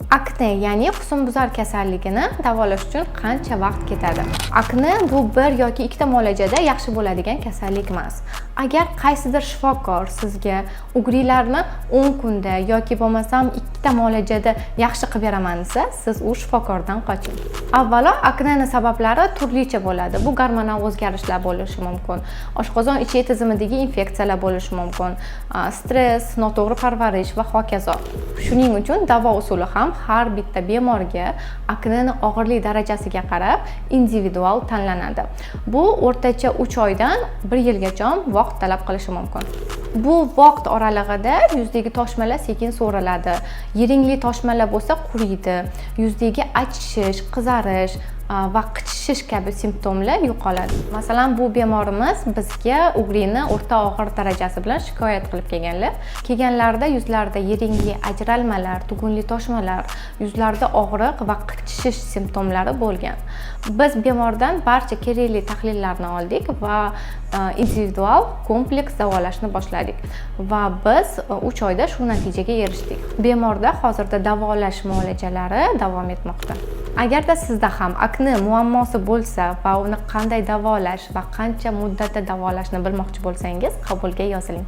Akne, ya'ni husnbuzar kasalligini davolash uchun qancha vaqt ketadi? Akne bu bir yoki ikkita muolajada yaxshi bo'ladigan kasallik emas. Agar qaysidir shifokor sizga ugrilarni 10 kunda yoki bo'lmasam ikkita muolajada yaxshi qilib beraman desa, siz u shifokordan qoching. Avvalo, aknening sabablari turlicha bo'ladi. Bu gormonal o'zgarishlar bo'lishi mumkin, oshqozon ichak tizimidagi infeksiyalar bo'lishi mumkin, stress, noto'g'ri parvarish va hokazo. Shuning uchun davo usuli ham har bitta bemorga aknening og'irlik darajasiga qarab individual tanlanadi. Bu o'rtacha 3 oydan 1 yilgacha vaqt talab qilishi mumkin. Bu vaqt oralig'ida yuzdagi toshmalar sekin so'riladi. Yiringli toshmalar bo'lsa quriydi. Yuzdagi achishish, qizarish va qichishish kabi simptomlar yo'qoladi. Masalan, bu bemorimiz bizga ugrini o'rta og'ir darajasi bilan shikoyat qilib kelganlar. Kelganlarida yuzlarida yiringli ajralmalar, tugunli toshmalar, yuzlarida og'riq va qichishish simptomlari bo'lgan. Biz bemordan barcha kerakli tahlillarni oldik va individual kompleks davolashni boshladik va biz 3 oyda shu natijaga erishdik. Bemorda hozirda davolash muolajalari davom etmoqda. Agarda sizda ham akne muammosi bo'lsa va uni qanday davolash va qancha muddatda davolashni bilmoqchi bo'lsangiz, qabulga yoziling.